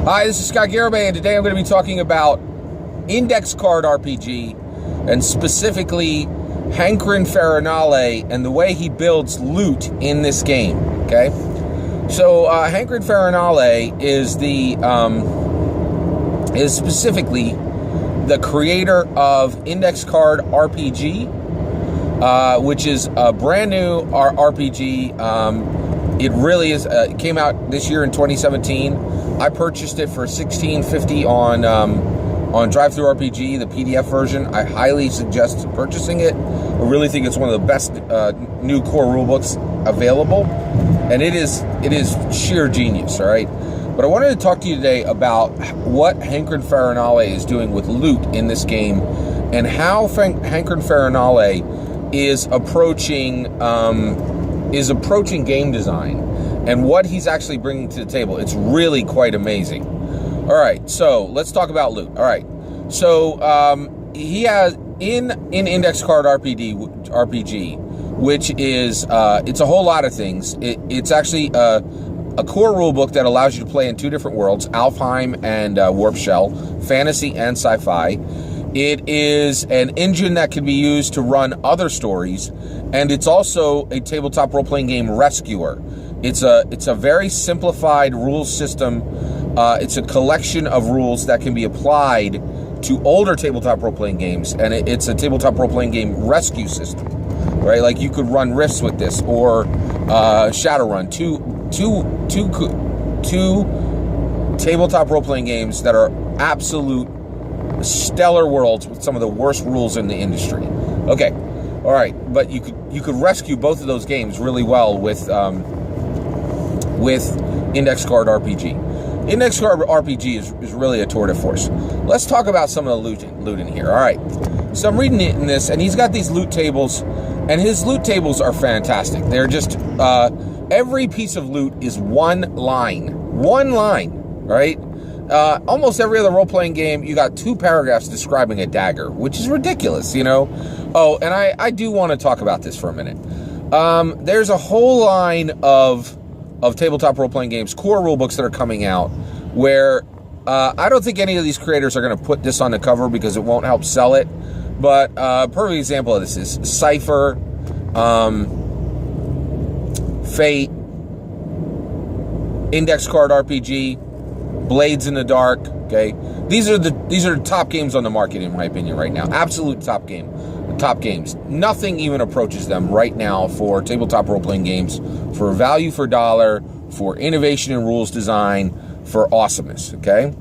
Hi, this is Scott Garibay, and today I'm going to be talking about index card RPG, and specifically Hankrin Ferinale and the way he builds loot in this game. Okay, so Hankrin Ferinale is specifically the creator of Index Card RPG, which is a brand new RPG. It really is. It came out this year in 2017. I purchased it for $16.50 on DriveThruRPG, the PDF version. I highly suggest purchasing it. I really think it's one of the best new core rulebooks available, and it is sheer genius. All right, but I wanted to talk to you today about what Hankrin Ferinale is doing with loot in this game, and how Hankrin Ferinale is approaching game design, and what he's actually bringing to the table. It's really quite amazing. All right, so let's talk about loot. All right, so he has in Index Card RPG, which is it's a whole lot of things. It's actually a core rulebook that allows you to play in two different worlds, Alfheim and Warp Shell, fantasy and sci-fi. It is an engine that can be used to run other stories, and it's also a tabletop role-playing game rescuer. It's a very simplified rules system. It's a collection of rules that can be applied to older tabletop role-playing games, and it's a tabletop role-playing game rescue system, right? Like you could run Rifts with this, or Shadowrun, two tabletop role-playing games that are absolute stellar worlds with some of the worst rules in the industry. Okay, all right, but you could rescue both of those games really well with Index Card RPG. Index Card RPG is really a tour de force. Let's talk about some of the loot in here. All right, so I'm reading it in this, and he's got these loot tables, and his loot tables are fantastic. They're just every piece of loot is one line, right? Almost every other role-playing game, you got 2 paragraphs describing a dagger, which is ridiculous, you know? Oh, and I do want to talk about this for a minute. There's a whole line of tabletop role-playing games, core rulebooks that are coming out, where I don't think any of these creators are going to put this on the cover because it won't help sell it. But a perfect example of this is Cypher, Fate, Index Card RPG, Blades in the Dark. Okay, these are the top games on the market in my opinion right now. Absolute top games. Nothing even approaches them right now for tabletop role-playing games, for value for dollar, for innovation in rules design, for awesomeness. Okay,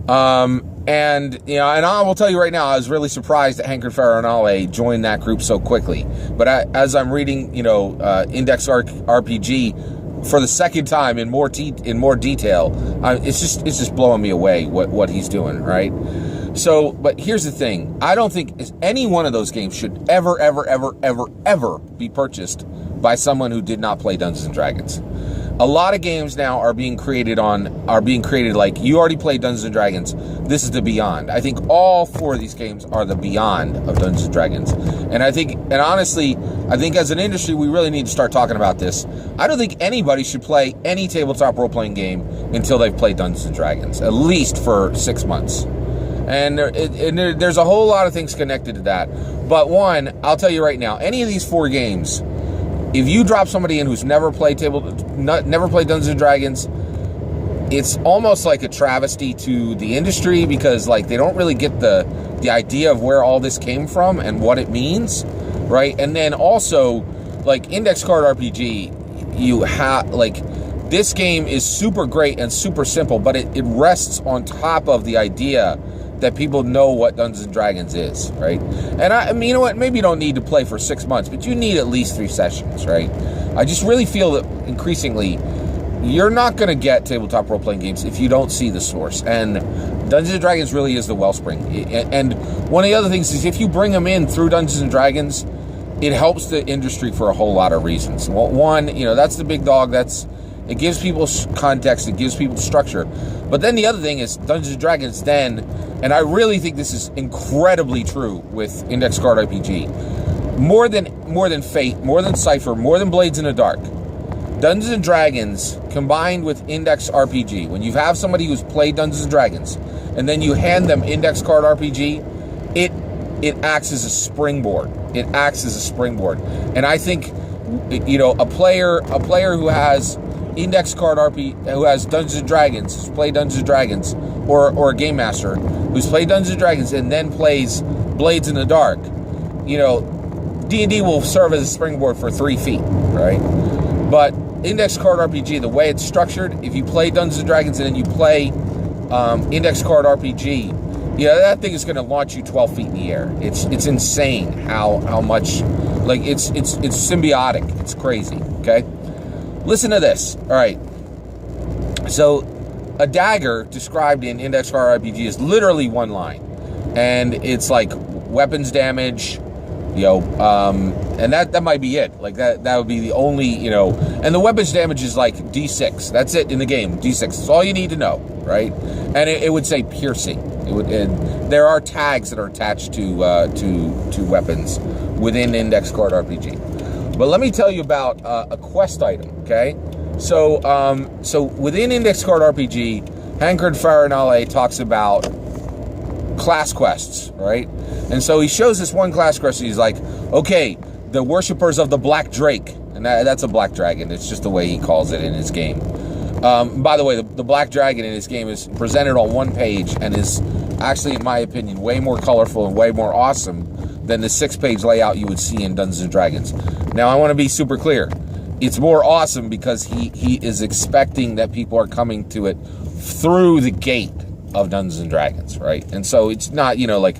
and I will tell you right now, I was really surprised that Hankrin Ferinale joined that group so quickly. But as I'm reading, Index RPG for the second time in more detail, it's just blowing me away what he's doing, right? So, but here's the thing. I don't think any one of those games should ever be purchased by someone who did not play Dungeons and Dragons. A lot of games now are being created like, you already played Dungeons and Dragons, this is the Beyond. I think all 4 of these games are the Beyond of Dungeons and Dragons. And honestly, I think as an industry, we really need to start talking about this. I don't think anybody should play any tabletop role-playing game until they've played Dungeons and Dragons, at least for 6 months. And there's a whole lot of things connected to that. But one, I'll tell you right now, any of these 4 games, if you drop somebody in who's never played Dungeons and Dragons, it's almost like a travesty to the industry, because like they don't really get the idea of where all this came from and what it means, right? And then also, like Index Card RPG, you have this game is super great and super simple, but it rests on top of the idea that people know what Dungeons & Dragons is, right? And I mean, you know what? Maybe you don't need to play for 6 months, but you need at least 3 sessions, right? I just really feel that increasingly, you're not going to get tabletop role-playing games if you don't see the source. And Dungeons & Dragons really is the wellspring. And one of the other things is, if you bring them in through Dungeons & Dragons, it helps the industry for a whole lot of reasons. Well, one, that's the big dog. It gives people context. It gives people structure. But then the other thing is Dungeons & Dragons then, and I really think this is incredibly true with Index Card RPG, more than Fate, more than Cypher, more than Blades in the Dark, Dungeons and Dragons combined with Index RPG. When you have somebody who's played Dungeons and Dragons, and then you hand them Index Card RPG, it acts as a springboard. It acts as a springboard. And I think, you know, a player who has Index Card RPG, who has Dungeons and Dragons, who's played Dungeons and Dragons, or a game master who's played Dungeons and Dragons and then plays Blades in the Dark, you know, D&D will serve as a springboard for 3 feet, right? But Index Card RPG, the way it's structured, if you play Dungeons and Dragons and then you play Index Card RPG, yeah, that thing is going to launch you 12 feet in the air. It's insane how much, like, it's symbiotic. It's crazy, okay? Listen to this. All right. So a dagger described in Index Card RPG is literally 1 line. And it's like weapons damage, you know, and that might be it. Like that would be the only, you know, and the weapons damage is like D6. That's it in the game. D6. That's all you need to know, right? And it would say piercing. It would. And there are tags that are attached to weapons within Index Card RPG. But let me tell you about a quest item. Okay, so within Index Card RPG, Hankrin Ferinale talks about class quests, right? And so he shows this one class quest. And he's like, okay, the worshippers of the Black Drake, and that's a black dragon. It's just the way he calls it in his game. By the way, the Black Dragon in his game is presented on 1 page and is actually, in my opinion, way more colorful and way more awesome than the 6-page layout you would see in Dungeons and Dragons. Now, I want to be super clear. It's more awesome because he is expecting that people are coming to it through the gate of Dungeons and Dragons, right? And so it's not, you know, like,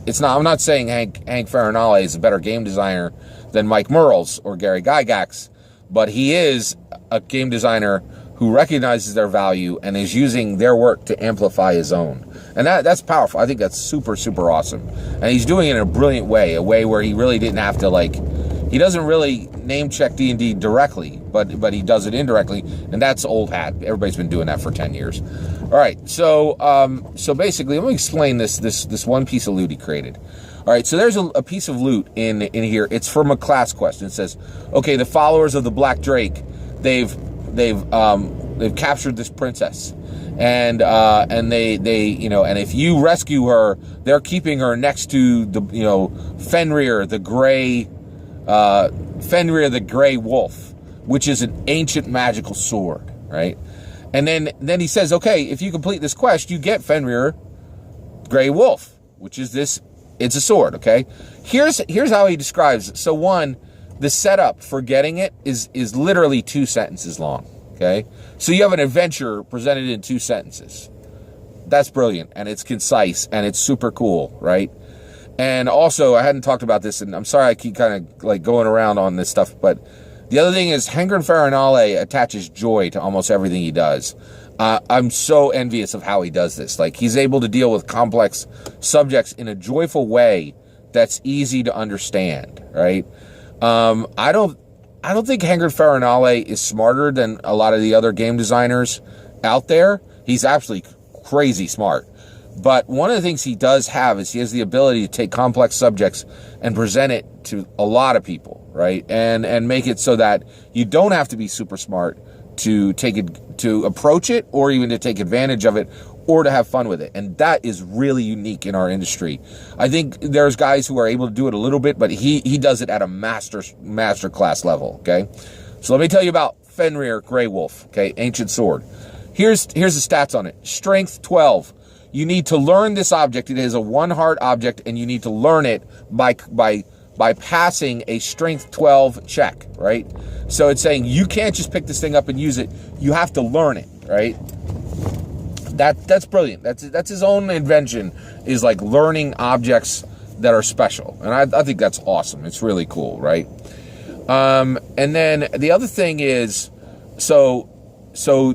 it's not, I'm not saying Hank Ferinale is a better game designer than Mike Merles or Gary Gygax, but he is a game designer who recognizes their value and is using their work to amplify his own. And that's powerful. I think that's super, super awesome. And he's doing it in a brilliant way, a way where he really didn't have to, like, he doesn't really name check D&D directly, but he does it indirectly, and that's old hat. Everybody's been doing that for 10 years. All right, so basically, let me explain this one piece of loot he created. All right, so there's a piece of loot in here. It's from a class quest. It says, okay, the followers of the Black Drake, they've captured this princess, and they you know, and if you rescue her, they're keeping her next to the, you know, Fenrir the Gray Wolf, which is an ancient magical sword, right? And then he says, okay, if you complete this quest, you get Fenrir Gray Wolf, which is this, it's a sword, okay? Here's how he describes it. So one, the setup for getting it is literally 2 sentences long, okay? So you have an adventure presented in 2 sentences. That's brilliant, and it's concise, and it's super cool, right? And also, I hadn't talked about this, and I'm sorry I keep kind of like going around on this stuff, but the other thing is Hankrin Ferinale attaches joy to almost everything he does. I'm so envious of how he does this. Like, he's able to deal with complex subjects in a joyful way that's easy to understand, right? I don't think Hankrin Ferinale is smarter than a lot of the other game designers out there. He's absolutely crazy smart. But one of the things he does have is he has the ability to take complex subjects and present it to a lot of people, right? And make it so that you don't have to be super smart to take it, to approach it, or even to take advantage of it, or to have fun with it. And that is really unique in our industry. I think there's guys who are able to do it a little bit, but he does it at a master class level, okay? So let me tell you about Fenrir Grey Wolf, okay? Ancient sword. Here's the stats on it. Strength 12. You need to learn this object. It is a 1 heart object, and you need to learn it by passing a strength 12 check, right? So it's saying you can't just pick this thing up and use it. You have to learn it, right? That's brilliant. That's his own invention, is like learning objects that are special. And I think that's awesome. It's really cool, right? And then the other thing is, so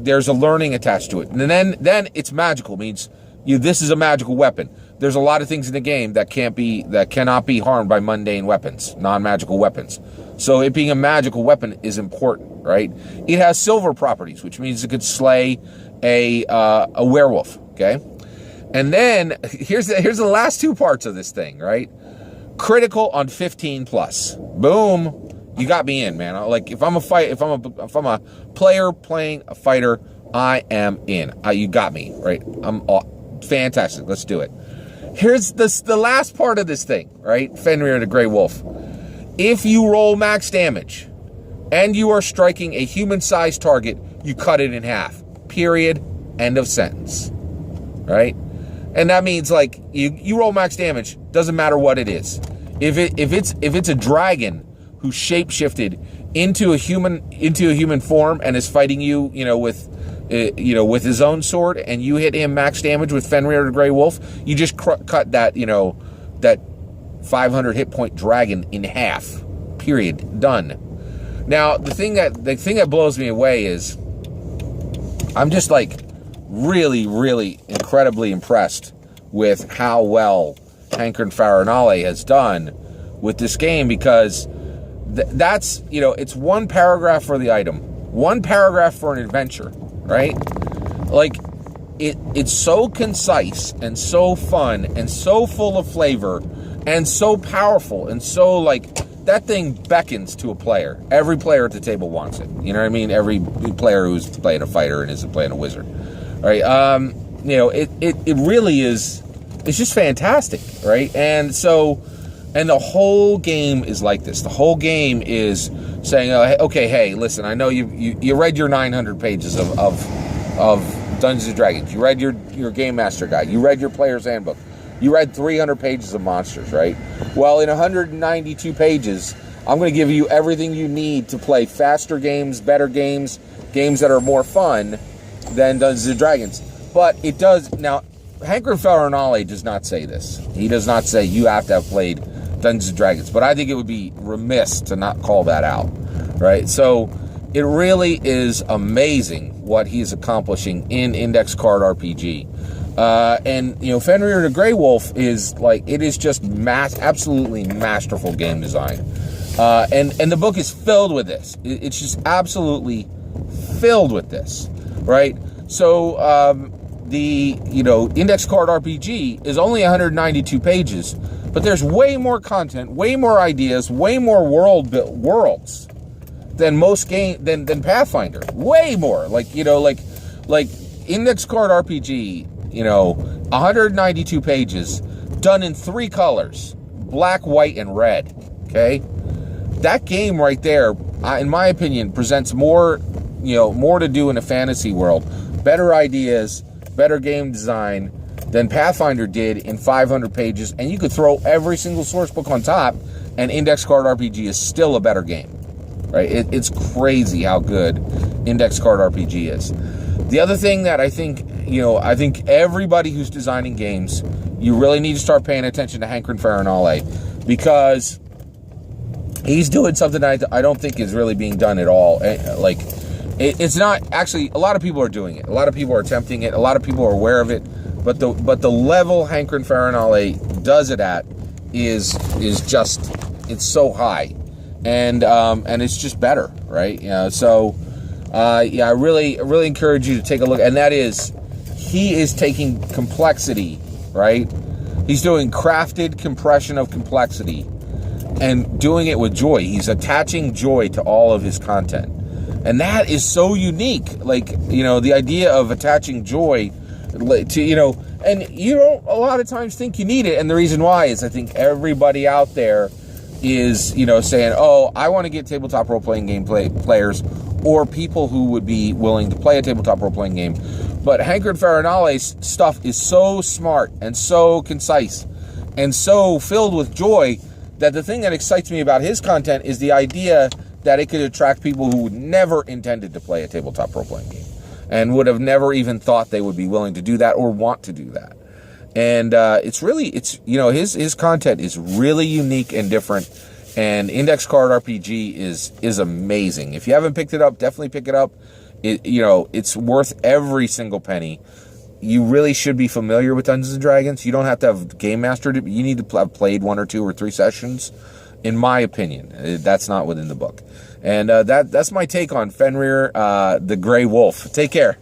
there's a learning attached to it. And then it's magical, means this is a magical weapon. There's a lot of things in the game that cannot be harmed by mundane weapons, non-magical weapons. So it being a magical weapon is important, right? It has silver properties, which means it could slay a werewolf, okay? And then here's the last 2 parts of this thing, right? Critical on 15 plus. Boom. you got me in, man. Like if I'm a player playing a fighter, I am in. You got me, right? Fantastic. Let's do it. Here's the last part of this thing, right? Fenrir the Grey Wolf. If you roll max damage and you are striking a human-sized target, you cut it in half. Period. End of sentence. Right? And that means like you roll max damage, doesn't matter what it is. If it's a dragon who shapeshifted into a human form and is fighting you, with his own sword, and you hit him max damage with Fenrir the Grey Wolf, you just cut that, that 500 hit point dragon in half. Period. Done. Now, the thing that blows me away is I'm just like really, really incredibly impressed with how well Hankrin Ferinale has done with this game, because that's, it's one paragraph for the item, one paragraph for an adventure, right? Like, it's so concise and so fun and so full of flavor and so powerful and so, like, that thing beckons to a player. Every player at the table wants it. You know what I mean? Every player who's playing a fighter and isn't playing a wizard. Right? It really is, it's just fantastic, right? And the whole game is like this. The whole game is saying, okay, hey, listen, I know you read your 900 pages of Dungeons & Dragons. You read your Game Master Guide. You read your Player's Handbook. You read 300 pages of monsters, right? Well, in 192 pages, I'm going to give you everything you need to play faster games, better games, games that are more fun than Dungeons & Dragons. But it does, now, Hankrin Ferinale does not say this. He does not say you have to have played Dungeons & Dragons. But I think it would be remiss to not call that out, right? So it really is amazing what he's accomplishing in Index Card RPG. And Fenrir the Grey Wolf is like, it is just absolutely masterful game design. And the book is filled with this. It's just absolutely filled with this, right? So the Index Card RPG is only 192 pages, but there's way more content, way more ideas, way more worlds than most than Pathfinder. Way more. Like Index Card RPG. 192 pages, done in 3 colors, black, white, and red, okay? That game right there, in my opinion, presents more to do in a fantasy world, better ideas, better game design than Pathfinder did in 500 pages, and you could throw every single source book on top, and Index Card RPG is still a better game, right? It's crazy how good Index Card RPG is. The other thing that I think everybody who's designing games, you really need to start paying attention to Hankrin Ferinale, because he's doing something I don't think is really being done at all. Like, it's not, actually, a lot of people are doing it. A lot of people are attempting it. A lot of people are aware of it. But the level Hankrin Ferinale does it at is just, it's so high. And it's just better, right? I really encourage you to take a look. And that is, he is taking complexity, right? He's doing crafted compression of complexity and doing it with joy. He's attaching joy to all of his content. And that is so unique. Like, the idea of attaching joy to, and you don't a lot of times think you need it. And the reason why is I think everybody out there is, saying, oh, I want to get tabletop role-playing game players or people who would be willing to play a tabletop role-playing game. But Hankrin Ferinale's stuff is so smart and so concise and so filled with joy that the thing that excites me about his content is the idea that it could attract people who would never intended to play a tabletop role-playing game and would have never even thought they would be willing to do that or want to do that. And his content is really unique and different. And Index Card RPG is amazing. If you haven't picked it up, definitely pick it up. It's worth every single penny. You really should be familiar with Dungeons & Dragons. You don't have to have Game Mastered it, but you need to have played 1 or 2 or 3 sessions, in my opinion. That's not within the book. And that's my take on Fenrir the Grey Wolf. Take care.